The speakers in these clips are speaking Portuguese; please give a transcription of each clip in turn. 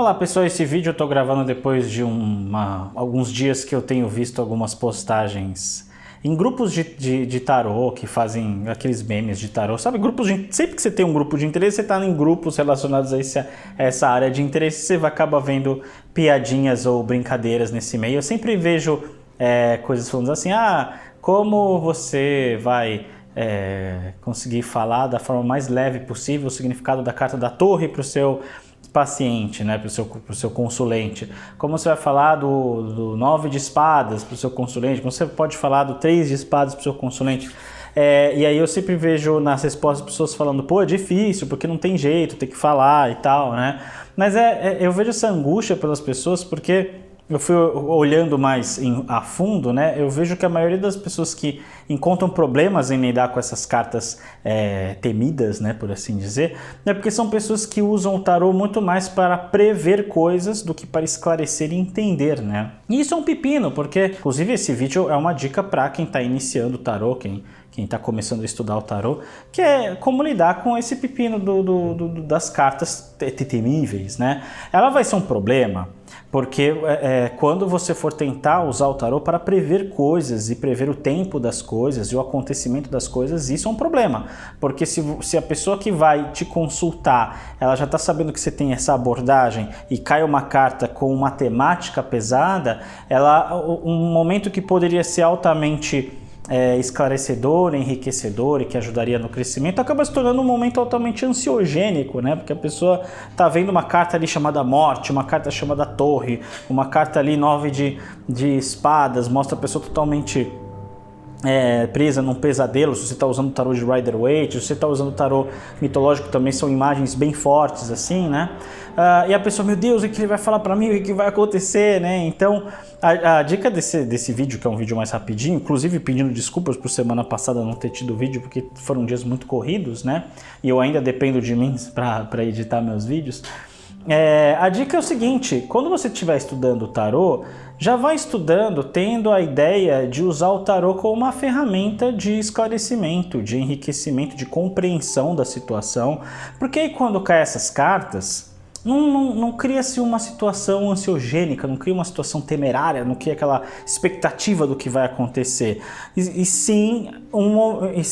Olá pessoal, esse vídeo eu tô gravando depois de alguns dias que eu tenho visto algumas postagens em grupos de tarô que fazem aqueles memes de tarô, sabe? Sempre que você tem um grupo de interesse, você tá em grupos relacionados a essa área de interesse, você acaba vendo piadinhas ou brincadeiras nesse meio. Eu sempre vejo coisas falando assim, como você vai conseguir falar da forma mais leve possível o significado da carta da torre para o seu paciente, né, para o seu consulente. Como você vai falar do 9 de espadas para o seu consulente, como você pode falar do 3 de espadas para o seu consulente. E aí eu sempre vejo nas respostas pessoas falando, pô, é difícil, porque não tem jeito, tem que falar e tal, né? Mas eu vejo essa angústia pelas pessoas porque eu fui olhando mais a fundo, né? Eu vejo que a maioria das pessoas que encontram problemas em lidar com essas cartas temidas, né, por assim dizer, é porque são pessoas que usam o tarô muito mais para prever coisas do que para esclarecer e entender, né? E isso é um pepino, porque, inclusive, esse vídeo é uma dica para quem está iniciando o tarô, quem está começando a estudar o tarô, que é como lidar com esse pepino das cartas temíveis, né? Ela vai ser um problema, porque quando você for tentar usar o tarô para prever coisas e prever o tempo das coisas e o acontecimento das coisas, isso é um problema. Porque se a pessoa que vai te consultar, ela já está sabendo que você tem essa abordagem e cai uma carta com uma temática pesada, um momento que poderia ser altamente esclarecedor, enriquecedor e que ajudaria no crescimento, acaba se tornando um momento altamente ansiogênico, né? Porque a pessoa tá vendo uma carta ali chamada morte, uma carta chamada torre, uma carta ali 9 de espadas, mostra a pessoa totalmente presa num pesadelo. Se você está usando o tarô de Rider-Waite, se você está usando o tarô mitológico, também são imagens bem fortes assim, né? E a pessoa, meu Deus, o que ele vai falar para mim, o que vai acontecer, né? Então, a dica desse vídeo, que é um vídeo mais rapidinho, inclusive pedindo desculpas por semana passada não ter tido vídeo, porque foram dias muito corridos, né? E eu ainda dependo de mim para editar meus vídeos. A dica é o seguinte, quando você estiver estudando o tarô, já vai estudando tendo a ideia de usar o tarô como uma ferramenta de esclarecimento, de enriquecimento, de compreensão da situação, porque aí quando caem essas cartas, não cria-se uma situação ansiogênica, não cria uma situação temerária, não cria aquela expectativa do que vai acontecer. E sim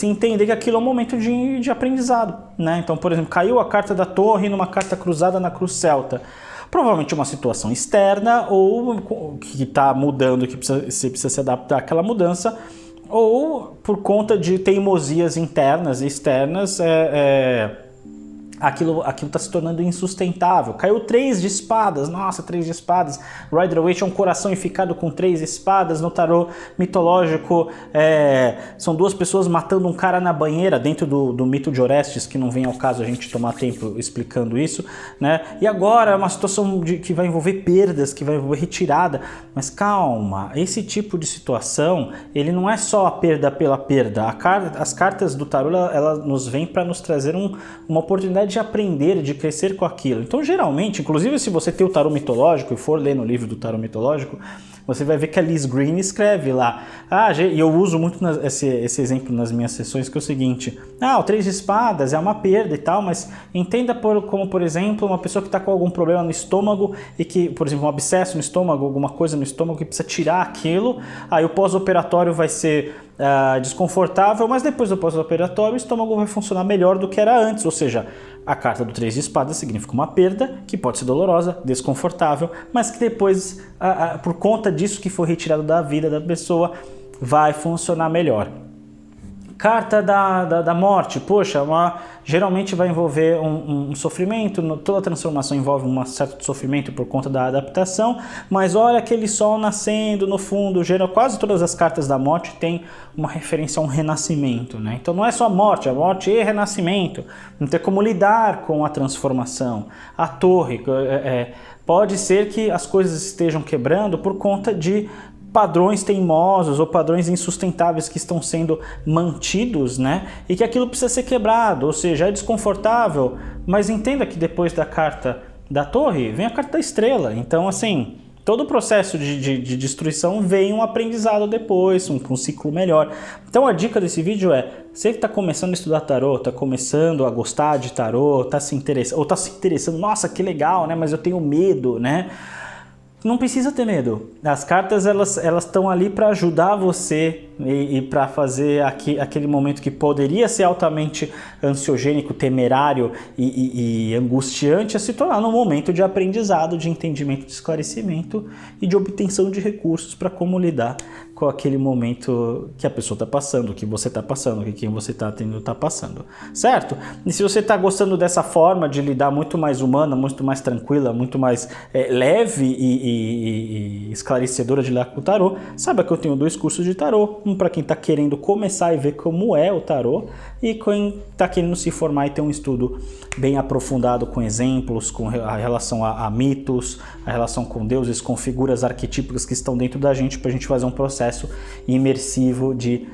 entender que aquilo é um momento de aprendizado, né? Então, por exemplo, caiu a carta da torre numa carta cruzada na cruz celta. Provavelmente uma situação externa ou que está mudando, que você precisa se adaptar àquela mudança, ou por conta de teimosias internas e externas, aquilo está se tornando insustentável. Caiu 3 de espadas, nossa, 3 de espadas. Rider-Waite é um coração enficado com 3 espadas. No tarô mitológico, são 2 pessoas matando um cara na banheira, dentro do mito de Orestes, que não vem ao caso a gente tomar tempo explicando isso, né? E agora é uma situação que vai envolver perdas, que vai envolver retirada. Mas calma, esse tipo de situação, ele não é só a perda pela perda. As cartas do tarô, ela nos vêm para nos trazer uma oportunidade de aprender, de crescer com aquilo. Então, geralmente, inclusive se você tem o tarô mitológico e for ler no livro do tarô mitológico, você vai ver que a Liz Green escreve lá. E eu uso muito esse exemplo nas minhas sessões, que é o seguinte. O 3 de espadas é uma perda e tal, mas entenda como, por exemplo, uma pessoa que está com algum problema no estômago e que, por exemplo, um abscesso no estômago, alguma coisa no estômago que precisa tirar aquilo. Aí o pós-operatório vai ser desconfortável, mas depois do pós-operatório o estômago vai funcionar melhor do que era antes, ou seja, a carta do 3 de espadas significa uma perda que pode ser dolorosa, desconfortável, mas que depois, por conta disso que foi retirado da vida da pessoa, vai funcionar melhor. Carta da morte, poxa, geralmente vai envolver um sofrimento, toda transformação envolve um certo sofrimento por conta da adaptação, mas olha aquele sol nascendo no fundo, quase todas as cartas da morte têm uma referência a um renascimento, né? Então não é só a morte e renascimento, não tem como lidar com a transformação. A torre, pode ser que as coisas estejam quebrando por conta de padrões teimosos ou padrões insustentáveis que estão sendo mantidos, né? E que aquilo precisa ser quebrado, ou seja, é desconfortável, mas entenda que depois da carta da torre vem a carta da estrela. Então, assim, todo o processo de destruição vem um aprendizado depois, um ciclo melhor. Então a dica desse vídeo é, você que está começando a estudar tarô, está começando a gostar de tarô, está se interessando, nossa, que legal, né? Mas eu tenho medo, né? Não precisa ter medo. As cartas elas estão ali para ajudar você e para fazer aquele momento que poderia ser altamente ansiogênico, temerário e angustiante a se tornar um momento de aprendizado, de entendimento, de esclarecimento e de obtenção de recursos para como lidar com aquele momento que a pessoa está passando, que você está passando, que quem você está tendo está passando, certo? E se você está gostando dessa forma de lidar muito mais humana, muito mais tranquila, muito mais leve e esclarecedora de lidar com o tarô, saiba que eu tenho 2 cursos de tarô, um para quem está querendo começar e ver como é o tarô e quem está querendo se formar e ter um estudo bem aprofundado com exemplos, com a relação a mitos, a relação com deuses, com figuras arquetípicas que estão dentro da gente para a gente fazer um processo imersivo de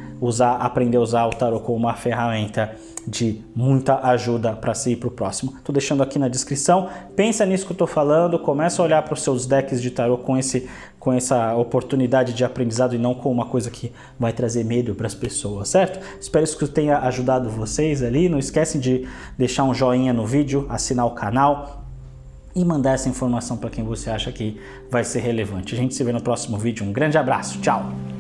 aprender a usar o tarô como uma ferramenta de muita ajuda para si e para o próximo. Estou deixando aqui na descrição, pensa nisso que eu estou falando, começa a olhar para os seus decks de tarô com essa oportunidade de aprendizado e não com uma coisa que vai trazer medo para as pessoas, certo? Espero que eu tenha ajudado vocês ali, não esquecem de deixar um joinha no vídeo, assinar o canal e mandar essa informação para quem você acha que vai ser relevante. A gente se vê no próximo vídeo, um grande abraço, tchau!